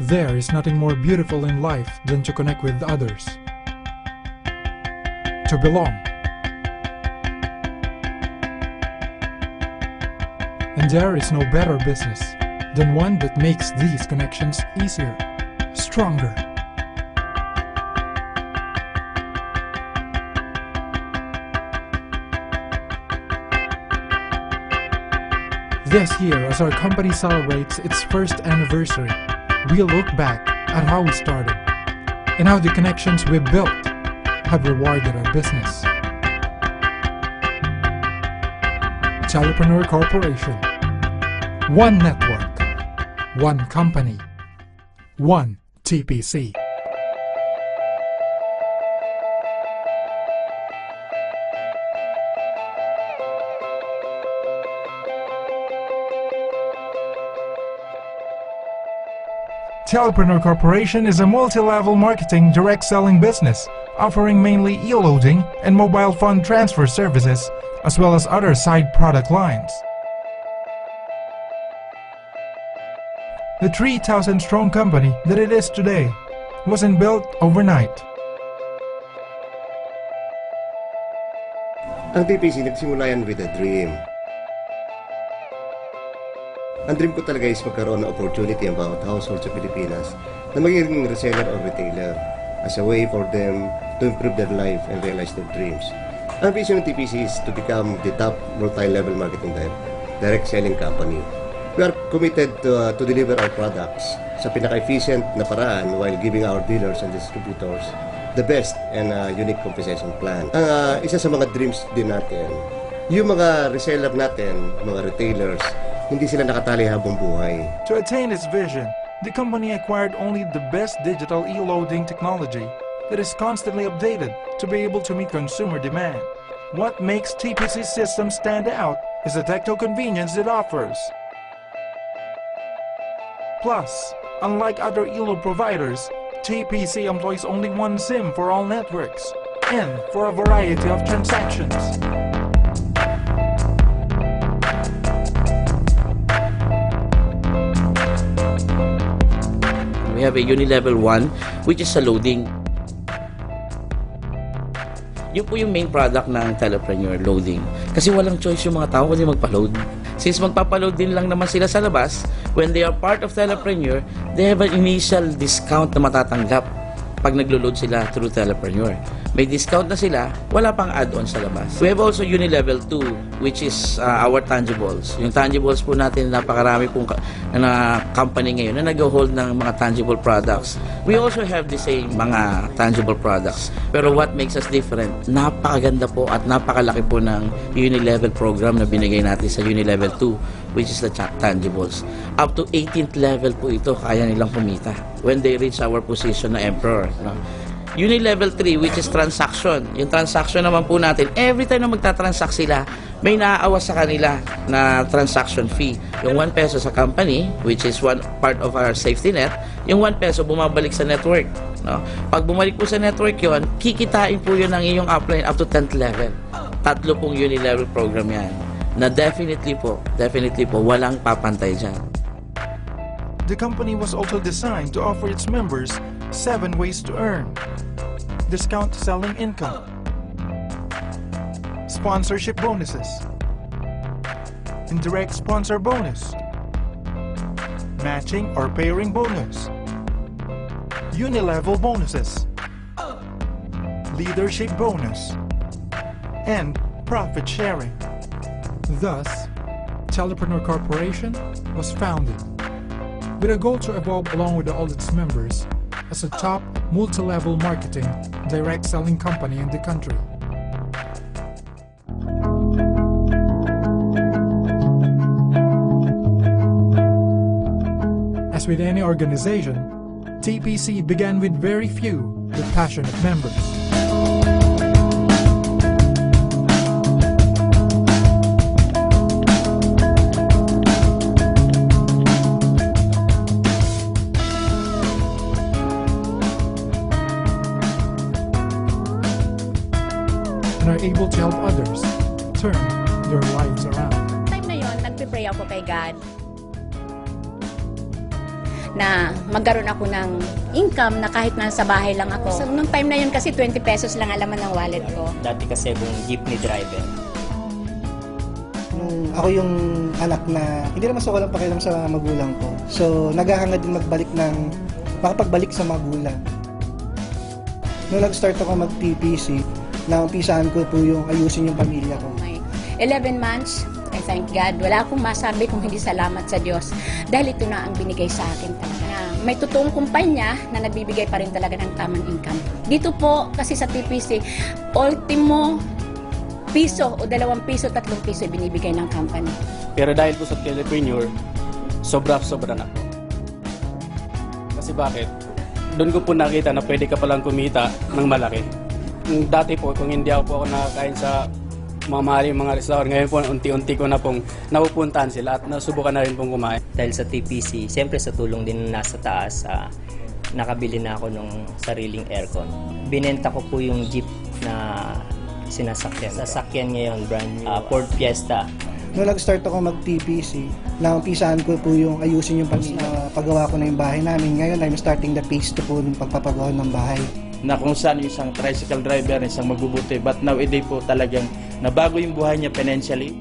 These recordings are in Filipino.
There is nothing more beautiful in life than to connect with others, to belong. And there is no better business than one that makes these connections easier, stronger. This year, as our company celebrates its first anniversary, we'll look back at how we started and how the connections we built have rewarded our business. Telepreneur Corporation. One network. One company. One TPC. Telepreneur Corporation is a multi-level marketing direct selling business offering mainly e-loading and mobile fund transfer services as well as other side product lines. The 3,000-strong company that it is today wasn't built overnight. Ang TPC nagsimula yan with a dream. Ang dream ko talaga is magkaroon ng opportunity about households sa Pilipinas na magiging reseller or retailer as a way for them to improve their life and realize their dreams. Ang vision ng TPC is to become the top multi-level marketing direct selling company. We are committed to deliver our products sa pinaka-efficient na paraan while giving our dealers and distributors the best and unique compensation plan. Ang isa sa mga dreams din natin, yung mga reseller natin, mga retailers, hindi sila nakatali habang buhay. To attain its vision, the company acquired only the best digital e-loading technology that is constantly updated to be able to meet consumer demand. What makes TPC systems stand out is the techno convenience it offers. Plus, unlike other e-load providers, TPC employs only one SIM for all networks and for a variety of transactions. We have a Unilevel 1 which is a loading. Yun po yung main product ng Telepreneur, loading. Kasi walang choice yung mga tao kundi magpa-load. Since magpapa-load din lang naman sila sa labas, when they are part of Telepreneur, they have an initial discount na matatanggap pag naglo-load sila through Telepreneur. May discount na sila, wala pang add-on sa labas. We have also Unilevel 2, which is our tangibles. Yung tangibles po natin, napakarami pong na company ngayon na nag-hold ng mga tangible products. We also have the same mga tangible products. Pero what makes us different, napakaganda po at napakalaki po ng Unilevel program na binigay natin sa Unilevel 2, which is the tangibles. Up to 18th level po ito, kaya nilang kumita when they reach our position na emperor. No? Unilevel 3, which is transaction. Yung transaction naman po natin, every time na magta-transact sila, may naaawas sa kanila na transaction fee. Yung 1 peso sa company, which is one part of our safety net, yung 1 peso bumabalik sa network. No? Pag bumalik po sa network yon, kikitain po yun ng iyong upline up to 10th level. 3 pong Unilevel program yan. Na definitely po, walang papantay dyan. The company was also designed to offer its members 7 ways to earn: discount selling income, sponsorship bonuses, indirect sponsor bonus, matching or pairing bonus, unilevel bonuses, leadership bonus, and profit sharing. Thus, Telepreneur Corporation was founded with a goal to evolve along with all its members as a top multi-level marketing direct selling company in the country. As with any organization, TPC began with very few but passionate members. And are able to help others turn their lives around. Time na yon, nagpe-pray ako kay God. na magkaroon ako ng income na kahit nasa bahay lang ako. So, nung time na yun kasi 20 pesos lang alaman ng wallet ko. Dati kasi akong jeepney driver. Ako yung anak na hindi naman sa walang pakialam sa magulang ko. So, naghahangad din makapagbalik sa magulang. Nung nag-start ako mag-TPC, naumpisahan ko po yung ayusin yung pamilya ko. May 11 months, I thank God. Wala akong masabi kung hindi salamat sa Diyos. Dahil ito na ang binigay sa akin talaga. May totoong kumpanya na nagbibigay pa rin talaga ng tamang income. Dito po, kasi sa TPC, ultimo piso o 2 piso, 3 piso binibigay ng company. Pero dahil po sa telepreneur, sobra-sobra na. Kasi bakit? Doon ko po nakita na pwede ka palang kumita ng malaki. Dati po, kung hindi ako nakakain sa mamahaling mga restaurant, ngayon po unti-unti ko na pong napupuntahan sila at nasubukan na rin pong kumain. Dahil sa TPC, siyempre sa tulong din nasa taas, nakabili na ako ng sariling aircon. Binenta ko po yung jeep na sinasakyan. Sasakyan ngayon, brand new Ford Fiesta. Nung nag-start ako mag-TPC, naumpisahan ko po yung ayusin yung paggawa ko na yung bahay namin. Ngayon, I'm starting the phase 2 po ng pagpapagawa ng bahay. Na kung saan yung isang tricycle driver, isang magbubuti. But nowadays po talagang nabago yung buhay niya financially.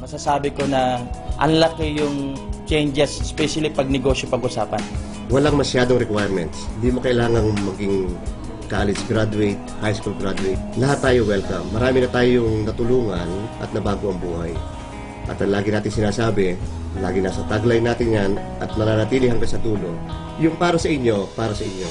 Masasabi ko na ang laki yung changes, especially pag negosyo pag-usapan. Walang masyadong requirements. Hindi mo kailangang maging college graduate, high school graduate. Lahat tayo welcome. Marami na tayong natulungan at nabago ang buhay. At ang lagi natin sinasabi, lagi nasa tagline natin yan at mananatili hanggang sa dulo. Yung para sa inyo, para sa inyo.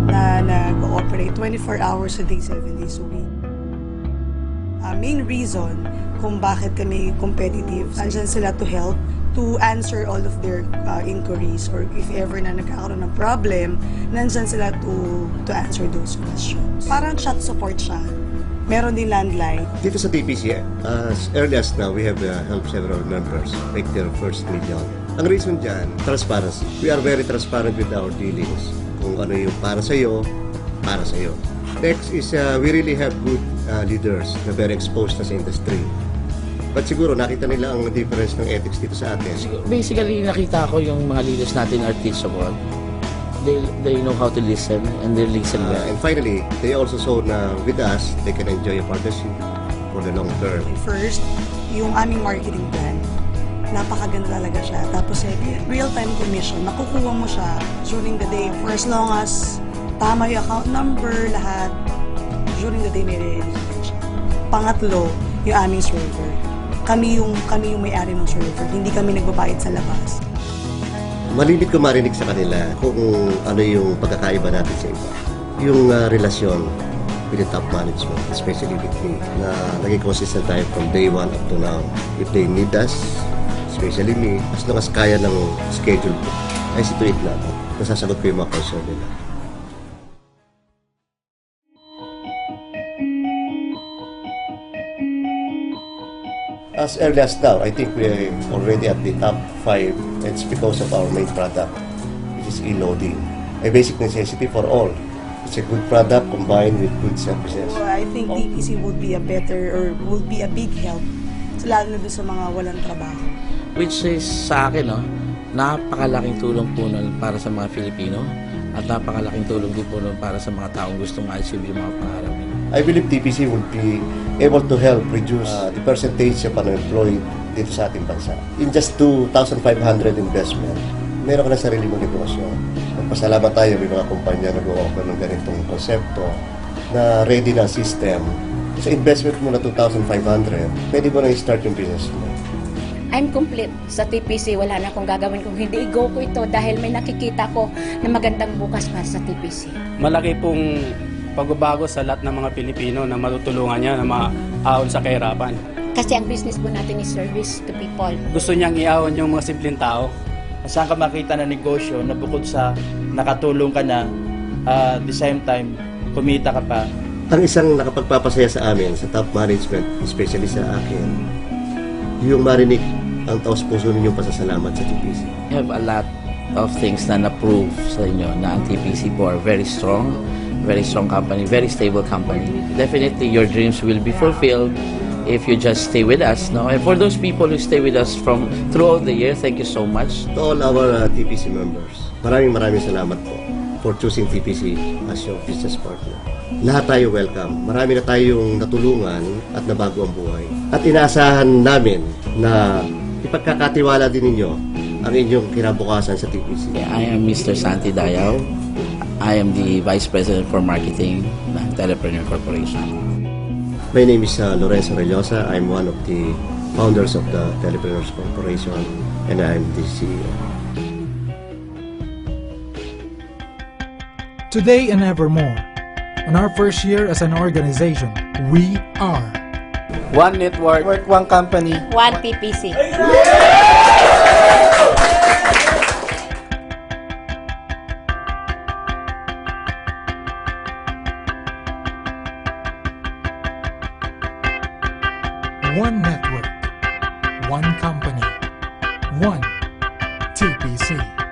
Na nag-ooperate 24 hours a day, 7 days a week. Main reason kung bakit kami competitive, andyan sila to help, to answer all of their inquiries, or if ever na nagkakaroon ng problem, nandyan sila to answer those questions. Parang chat support siya. Meron din landline. Dito sa TPC, as early as now, we have helped several members make their first million. Ang reason dyan, transparency. We are very transparent with our dealings. Kung ano yung para sa'yo, para sa'yo. Next is we really have good leaders na very exposed na sa industry. But siguro nakita nila ang difference ng ethics dito sa atin. Basically, nakita ko yung mga leaders natin are teachable. They know how to listen and they listen well. And finally, they also saw na with us, they can enjoy a partnership for the long term. First, yung aming marketing plan, napakaganda talaga siya. Tapos real-time commission, nakukuha mo siya during the day for as long as tama yung account number, lahat. During the day, may re-enjoy siya. Pangatlo, yung aming server. Kami yung may-ari ng server. Hindi kami nagbabayad sa labas. Malimit ko marinig sa kanila kung ano yung pagkakaiba natin sa iba. Yung relasyon with the top management, especially with me, na naging consistent tayo from day one up to now. If they need us, especially me, as long as kaya ng schedule ko, I see to it na nasasagot ko yung mga concern nila. As early as now, I think we're already at the top 5. It's because of our main product, which is e-loading. A basic necessity for all. It's a good product combined with good services. So I think TPC would be a big help, lalo na doon sa mga walang trabaho. Which is sa akin, no, napakalaking tulong po nun para sa mga Filipino at napakalaking tulong din po nun para sa mga taong gustong ma-achieve yung mga pangarap nila. I believe TPC would be able to help reduce the percentage of unemployed dito sa ating bansa. In just 2,500 investment, meron ka na sarili mong negosyo. Magpasalamat tayo may mga kumpanya na nag-o-offer ng ganitong konsepto na ready na system. Sa investment mo na 2,500, pwede mo na i-start yung business mo. I'm complete sa TPC. Wala na akong gagawin kung hindi i-go ko ito dahil may nakikita ko na magandang bukas para sa TPC. Malaki pong pagbabago sa lahat ng mga Pilipino na matutulungan niya na maaon sa kahirapan. Kasi ang business po natin is service to people. Gusto niyang iaon yung mga simpleng tao. Saan ka makita na negosyo na bukod sa nakatulong ka na, at the same time, kumita ka pa. Ang isang nakapagpapasaya sa amin, sa top management, especially sa akin, yung marinig ang taos-puso ninyong pasasalamat sa TPC. We have a lot of things na na-prove sa inyo na ang TPC po are very strong, very strong company, very stable company. Definitely, your dreams will be fulfilled if you just stay with us. No? And for those people who stay with us from throughout the year, thank you so much. To all our TPC members, maraming salamat po for choosing TPC as your business partner. Lahat tayo welcome. Marami na tayong natulungan at nabago ang buhay. At inaasahan namin na ipagkakatiwala din ninyo ang inyong kinabukasan sa TPC. I am Mr. Santi Dayaw. I am the Vice President for Marketing ng Telepreneur Corporation. My name is Lorenzo Rellosa. I'm one of the founders of the Telepreneurs Corporation and I'm the CEO. Today and evermore, on our first year as an organization, we are One network. Work one company. One TPC. one network, one company, one TPC.